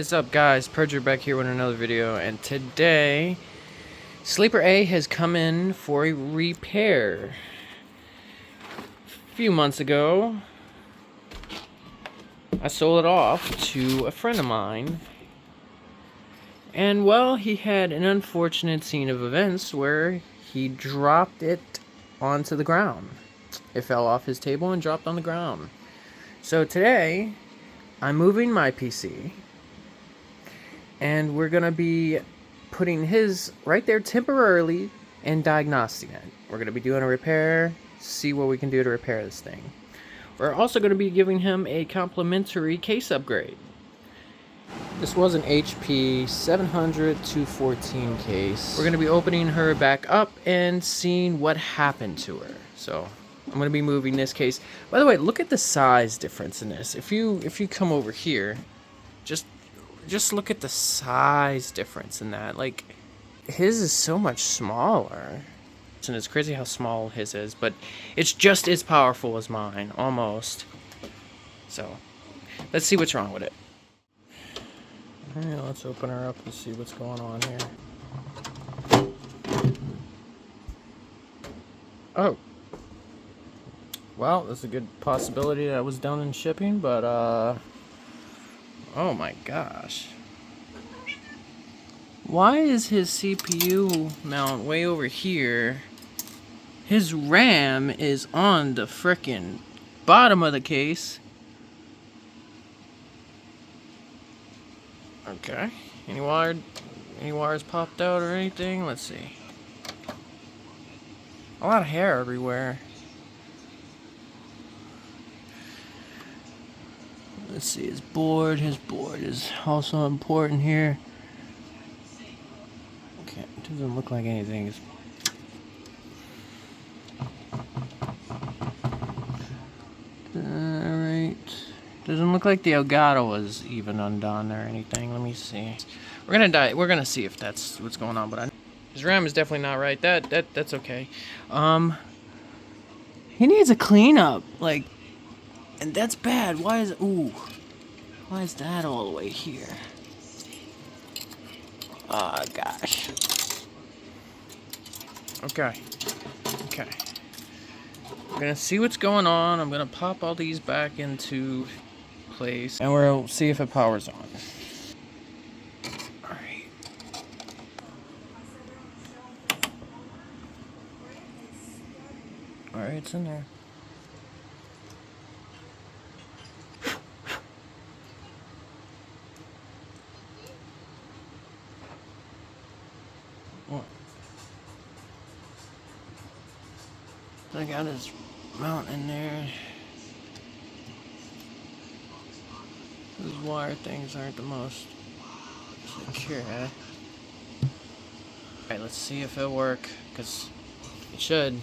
is up, guys? Purger back here with another video, and today Sleeper A has come in for a repair. A few months ago I sold it off to a friend of mine, and well, he had an unfortunate scene of events where he dropped it onto the ground. It fell off his table and dropped on the ground. So today I'm moving my PC, and we're gonna be putting his right there temporarily and diagnosing it. We're gonna be doing a repair, see what we can do to repair this thing. We're also gonna be giving him a complimentary case upgrade. This was an HP 700-214 case. We're gonna be opening her back up and seeing what happened to her. So I'm gonna be moving this case. By the way, look at the size difference in this. If you come over here, just look at the size difference in that. Like, his is so much smaller. And it's crazy how small his is, but it's just as powerful as mine, almost. So let's see what's wrong with it. Alright, let's open her up and see what's going on here. Oh. Well, there's a good possibility that was done in shipping, but, oh my gosh. Why is his CPU mount way over here? His RAM is on the frickin' bottom of the case. Okay. Any wires popped out or anything? Let's see. A lot of hair everywhere. Let's see, his board is also important here. Okay, it doesn't look like anything is... Alright. Doesn't look like the Elgato was even undone or anything. Let me see. We're gonna see if that's what's going on, but his RAM is definitely not right. That's okay. He needs a cleanup, like, and that's bad. Why is that all the way here? Oh gosh. Okay. We're gonna see what's going on. I'm gonna pop all these back into place, and we'll see if it powers on. Alright. Alright, it's in there. I got his mount in there. Those wire things aren't the most secure. Alright, let's see if it'll work, because it should.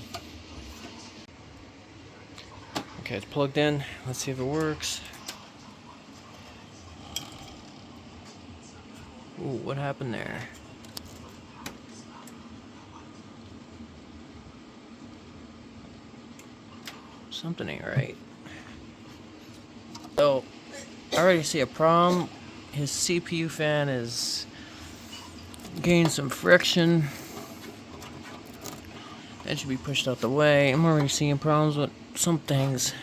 Okay, it's plugged in. Let's see if it works. Ooh, what happened there? Something ain't right. So, I already see a problem. His CPU fan is gaining some friction. That should be pushed out the way. I'm already seeing problems with some things.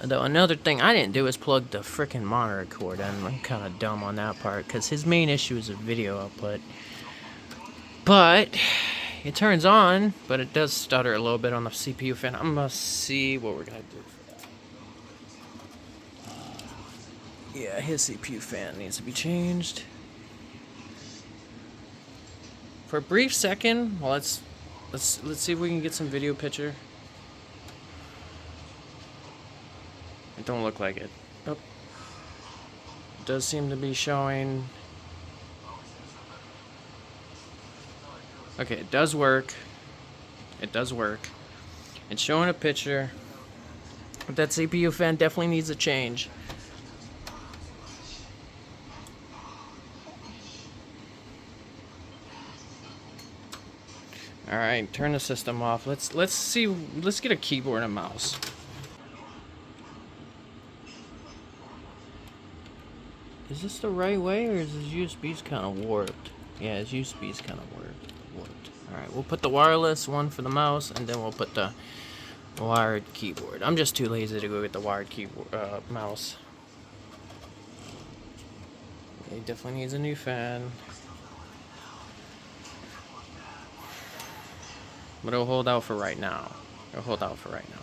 Though another thing I didn't do is plug the frickin' monitor cord in. I'm kind of dumb on that part, because his main issue is a video output. But it turns on, but it does stutter a little bit on the CPU fan. I'm gonna see what we're gonna do for that. Yeah, his CPU fan needs to be changed. For a brief second, well, let's see if we can get some video picture. It don't look like it. Oh. It does seem to be showing. Okay, it does work. It does work. It's showing a picture. But that CPU fan definitely needs a change. Alright, turn the system off. Let's get a keyboard and mouse. Is Is this the right way, or is his USB's kind of warped? Yeah, his USB's kind of warped. Alright, we'll put the wireless one for the mouse, and then we'll put the wired keyboard. I'm just too lazy to go get the wired keyboard mouse. He definitely needs a new fan. But it'll hold out for right now. It'll hold out for right now.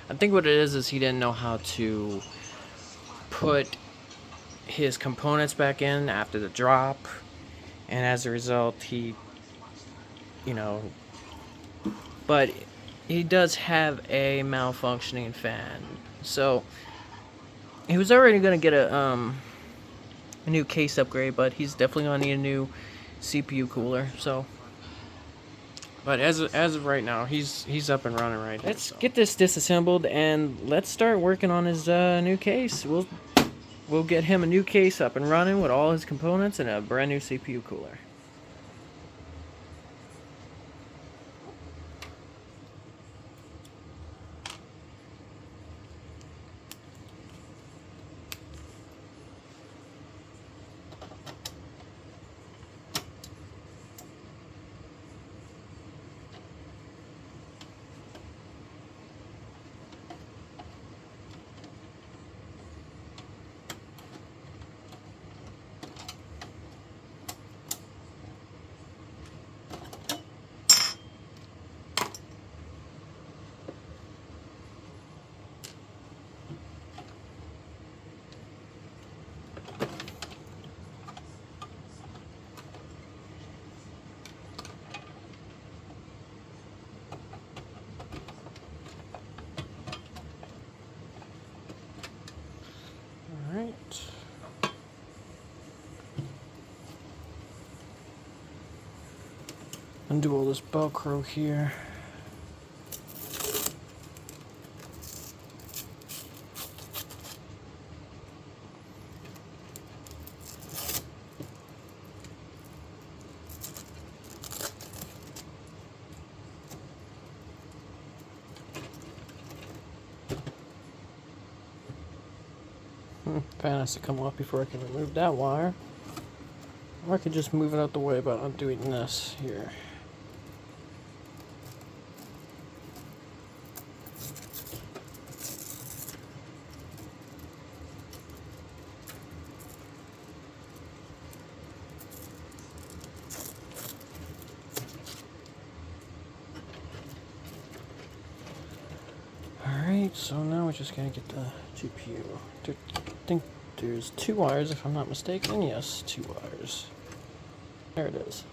I think what it is he didn't know how to put his components back in after the drop, and as a result he, you know, but he does have a malfunctioning fan. So he was already gonna get a new case upgrade, but he's definitely gonna need a new CPU cooler. So, but as of right now, he's up and running right now. Let's get this disassembled and let's start working on his new case. We'll get him a new case up and running with all his components and a brand new CPU cooler. Undo all this Velcro here. Fan has to come off before I can remove that wire. Or I could just move it out the way by undoing this here. Alright, so now we're just gonna get the GPU. I think there's 2 wires if I'm not mistaken. Yes, 2 wires. There it is.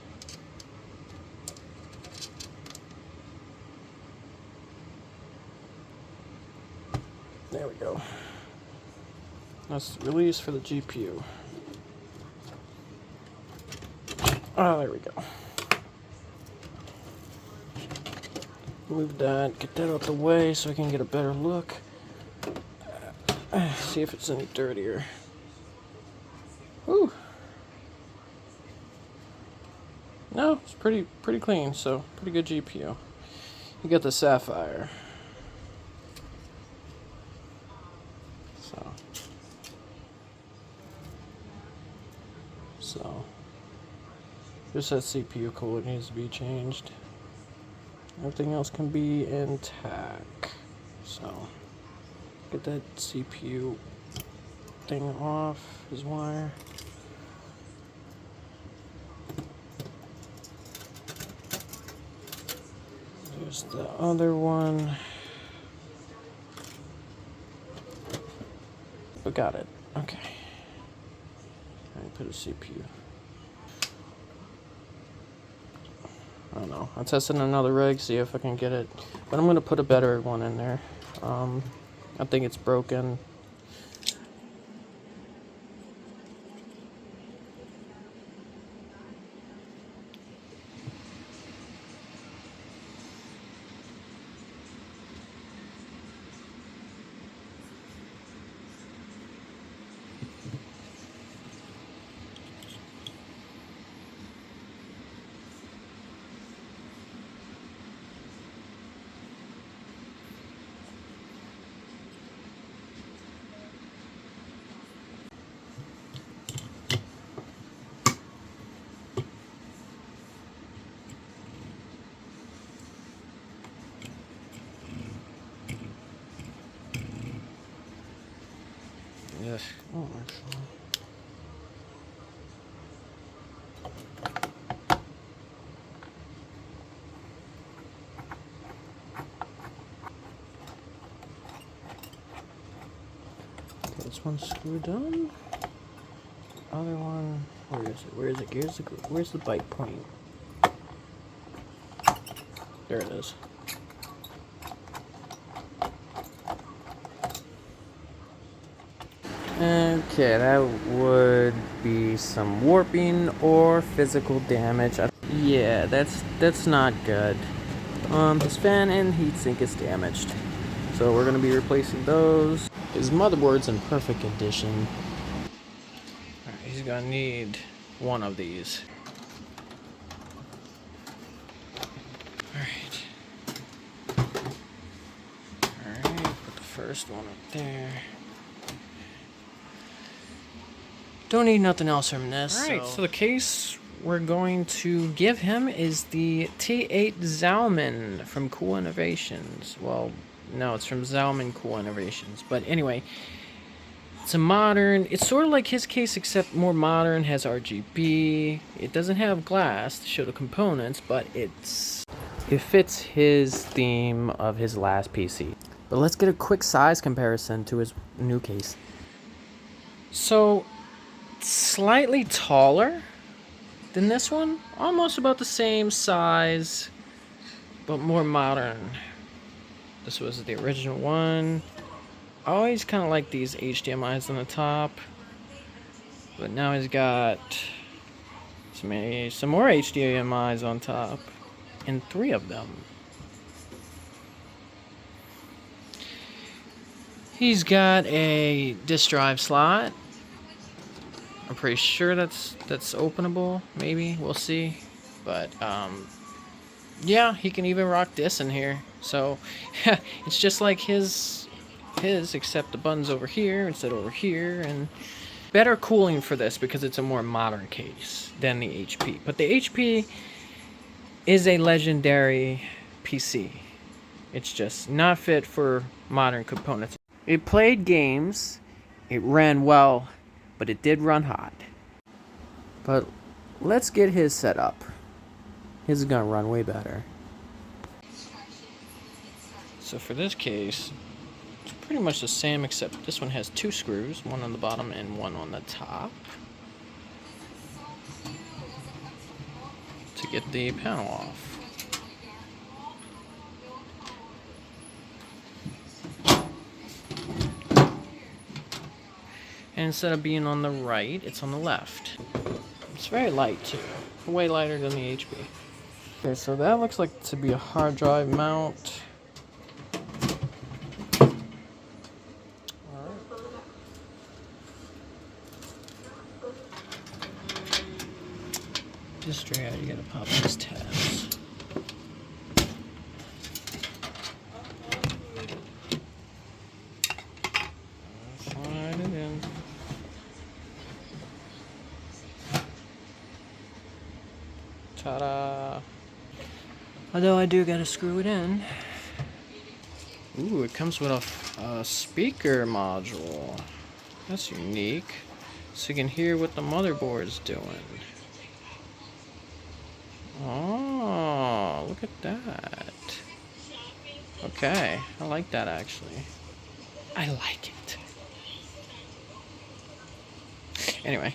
There we go. That's the release for the GPU. Oh, there we go. Move that, get that out the way so I can get a better look. See if it's any dirtier. Ooh. No, it's pretty clean, so pretty good GPU. You got the Sapphire. So just that CPU cooler needs to be changed. Everything else can be intact. So get that CPU thing off his wire. There's the other one. We got it. Okay. Put a CPU. I don't know. I'm testing another rig, see if I can get it. But I'm going to put a better one in there. I think it's broken. Yes. Oh, this one's screwed done. Other one, where is it? Where is it? Where's the bite point? There it is. Okay, that would be some warping or physical damage. Yeah, that's not good. His fan and heatsink is damaged, so we're gonna be replacing those. His motherboard's in perfect condition. Alright, he's gonna need one of these. Alright, put the first one up there. Don't need nothing else from this. Alright, so the case we're going to give him is the T8 Zalman from Cool Innovations. Well, no, it's from Zalman Cool Innovations. But anyway, it's a modern, it's sort of like his case except more modern, has RGB. It doesn't have glass to show the components, but it fits his theme of his last PC. But let's get a quick size comparison to his new case. So, slightly taller than this one, almost about the same size, but more modern. This was the original one. I always kind of like these HDMIs on the top, but now he's got some more HDMIs on top, and 3 of them. He's got a disk drive slot. I'm pretty sure that's openable, maybe, we'll see. But yeah, he can even rock this in here. So it's just like his except the button's over here instead of over here, and better cooling for this because it's a more modern case than the HP. But the HP is a legendary PC. It's just not fit for modern components. It played games, it ran well, but it did run hot. But let's get his set up. His is gonna run way better. So for this case, it's pretty much the same except this one has 2 screws, one on the bottom and one on the top, to get the panel off. And instead of being on the right, it's on the left. It's very light too, way lighter than the HP. Okay, so that looks like to be a hard drive mount. Just straight out, you gotta pop these tabs. Slide it in. Ta-da! Although I do gotta screw it in. Ooh, it comes with a speaker module. That's unique. So you can hear what the motherboard's doing. Oh, look at that. Okay, I like that actually. I like it. Anyway.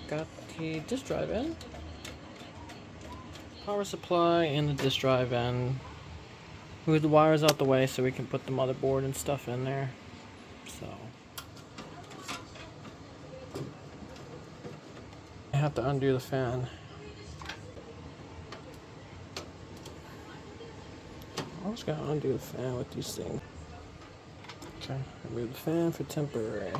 Got the disk drive in. Power supply and the disk drive in. Move the wires out the way so we can put the motherboard and stuff in there. So I have to undo the fan. I was gonna undo the fan with these things. Okay, remove the fan for temporary.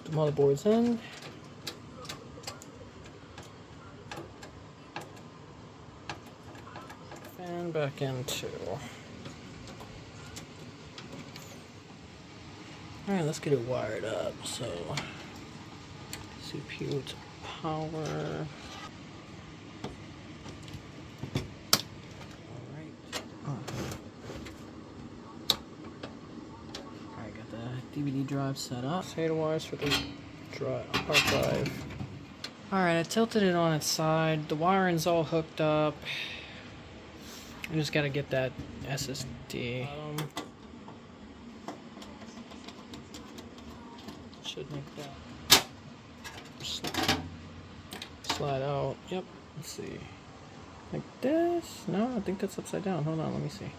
The motherboard's in. Fan back in too. Alright, let's get it wired up. So, CPU, power. Alright, got the DVD drive set up. SATA wires for the hard drive. Alright, I tilted it on its side. The wiring's all hooked up. I just gotta get that SSD. Should make that slide out. Yep. Let's see. Like this? No, I think that's upside down. Hold on, let me see.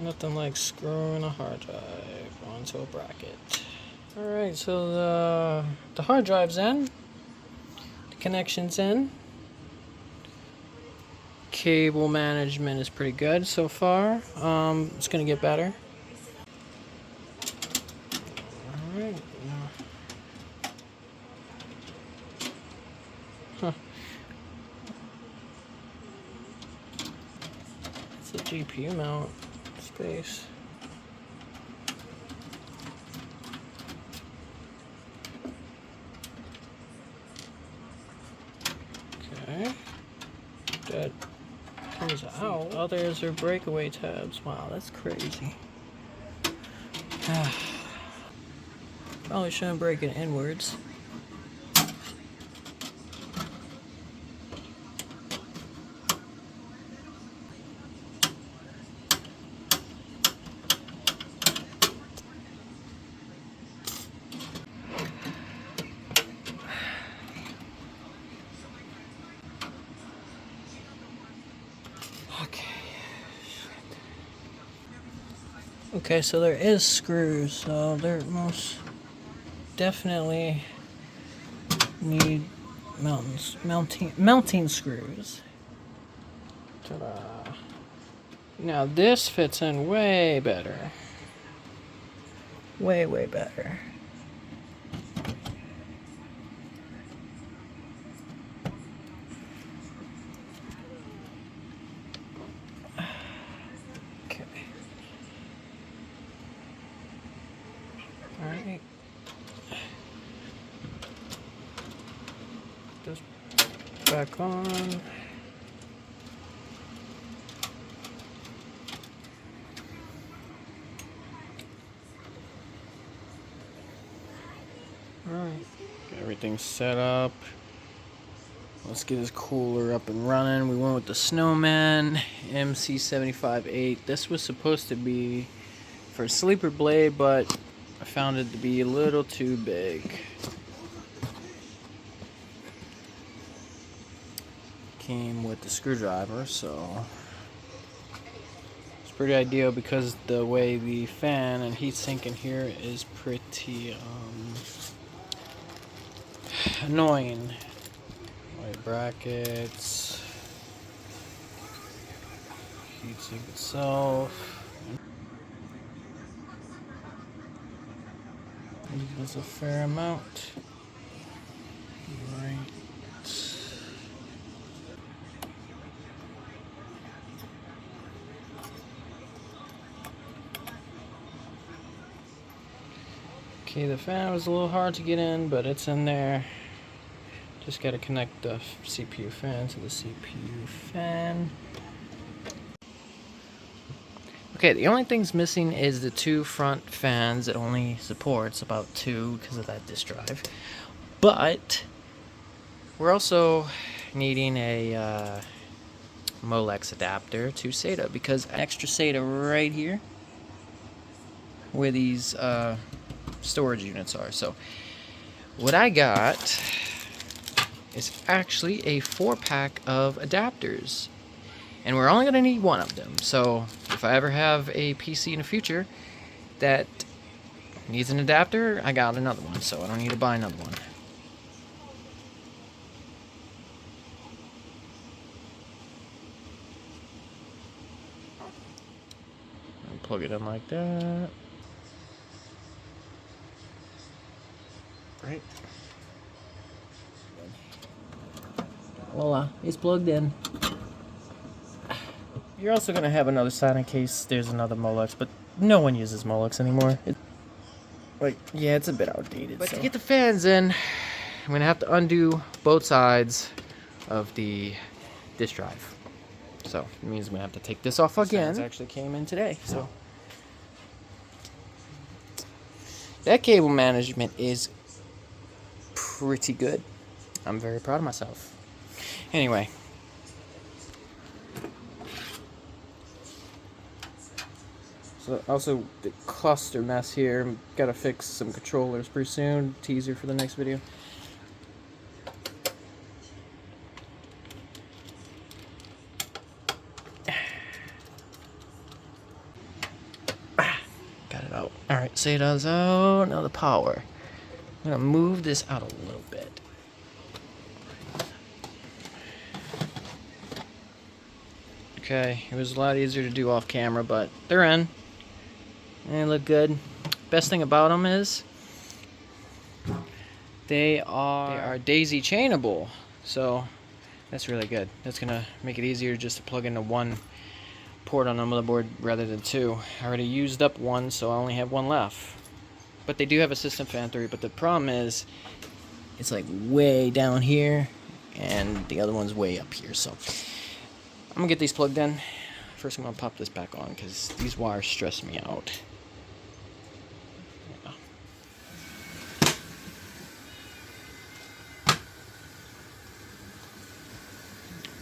Nothing like screwing a hard drive onto a bracket. Alright, so the hard drive's in. The connection's in. Cable management is pretty good so far. It's gonna get better. Alright. Huh. It's a GPU mount space. Okay. That comes out. Others are breakaway tabs. Wow, that's crazy. Probably shouldn't break it inwards. Okay, so there is screws, so there most definitely need mounting screws. Ta-da! Now this fits in way better. Way better. Alright. This back on. Alright. Everything's set up. Let's get this cooler up and running. We went with the Snowman MC758. This was supposed to be for a sleeper blade, but I found it to be a little too big. Came with the screwdriver, so it's pretty ideal because the way the fan and heatsink in here is pretty annoying. White brackets, heatsink itself. There's a fair amount. Right. Okay, the fan was a little hard to get in, but it's in there. Just gotta connect the CPU fan to the CPU fan. Okay, the only thing's missing is the two front fans. It only supports about two because of that disk drive. But we're also needing a Molex adapter to SATA because extra SATA right here where these storage units are. So what I got is actually a 4-pack of adapters. And we're only going to need one of them. So if I ever have a PC in the future that needs an adapter, I got another one. So I don't need to buy another one. I'll plug it in like that. Right. Voila, it's plugged in. You're also going to have another side in case there's another Molex, but no one uses Molex anymore. Like, yeah, it's a bit outdated. But to get the fans in, I'm gonna have to undo both sides of the disk drive. So it means I'm gonna have to take this off again. It actually came in today, so that cable management is pretty good. I'm very proud of myself. Anyway. So also the cluster mess here. Gotta fix some controllers pretty soon. Teaser for the next video. Got it out. Alright, SATA's out. Now the power. I'm gonna move this out a little bit. Okay, it was a lot easier to do off camera, but they're in. They look good. Best thing about them is they are daisy chainable, so that's really good. That's gonna make it easier just to plug into one port on the motherboard rather than two. I already used up one, so I only have one left. But they do have a system fan 3, but the problem is it's like way down here and the other one's way up here, so I'm gonna get these plugged in. First I'm gonna pop this back on because these wires stress me out.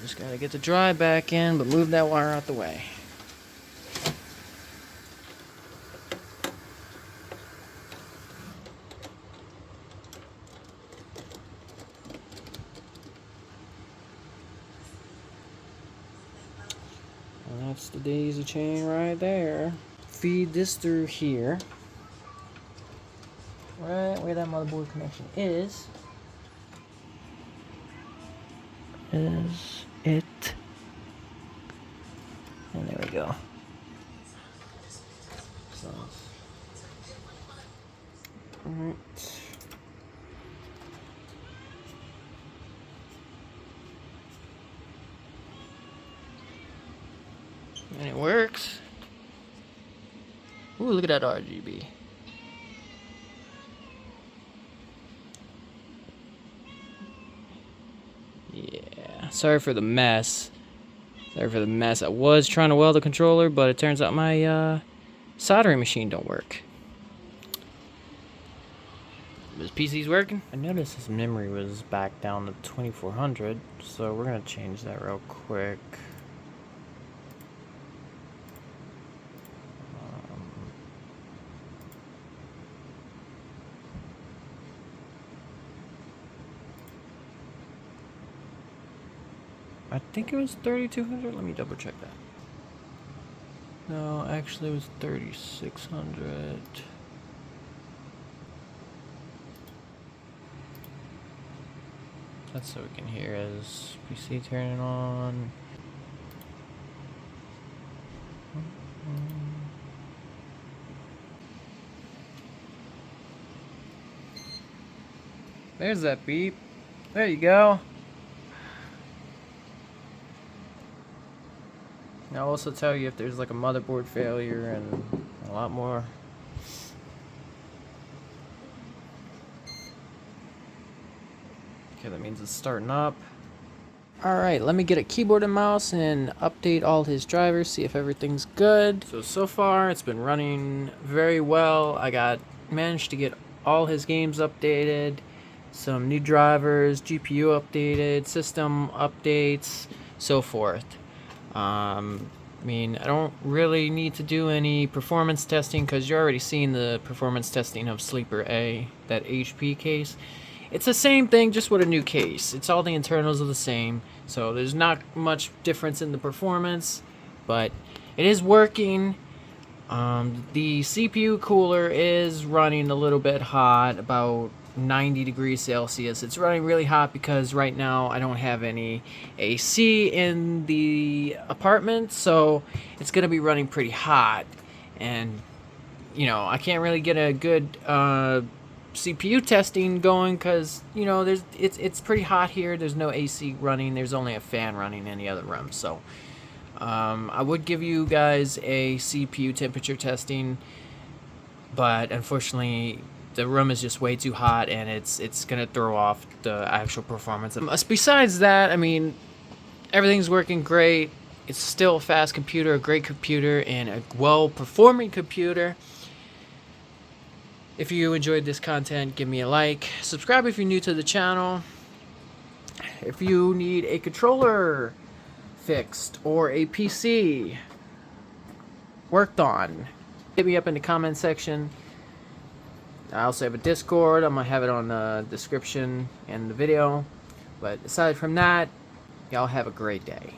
Just gotta get the drive back in, but move that wire out the way. And that's the daisy chain right there. Feed this through here. Right where that motherboard connection is it. And there we go. So, alright. And it works. Ooh, look at that RGB. Yeah, sorry for the mess. I was trying to weld the controller, but it turns out my soldering machine don't work. This PC's working. I noticed his memory was back down to 2400, so we're gonna change that real quick. I think it was 3200. Let me double check that. No, actually it was 3600. That's so we can hear his PC turning on. There's that beep. There you go. I'll also tell you if there's like a motherboard failure and a lot more. Okay, that means it's starting up. Alright, let me get a keyboard and mouse and update all his drivers, see if everything's good. So far it's been running very well. I managed to get all his games updated, some new drivers, GPU updated, system updates, so forth. I mean, I don't really need to do any performance testing because you're already seeing the performance testing of Sleeper A, that HP case. It's the same thing, just with a new case. It's all the internals are the same, so there's not much difference in the performance, but it is working. The CPU cooler is running a little bit hot, about 90 degrees Celsius. It's running really hot because right now I don't have any AC in the apartment, so it's gonna be running pretty hot, and you know, I can't really get a good CPU testing going because, you know, it's pretty hot here. There's no AC running. There's only a fan running in the other room, so I would give you guys a CPU temperature testing but unfortunately the room is just way too hot, and it's gonna throw off the actual performance. Besides that, I mean, everything's working great. It's still a fast computer, a great computer, and a well-performing computer. If you enjoyed this content, give me a like. Subscribe if you're new to the channel. If you need a controller fixed or a PC worked on, hit me up in the comment section. I also have a Discord. I'm going to have it on the description and the video. But aside from that, y'all have a great day.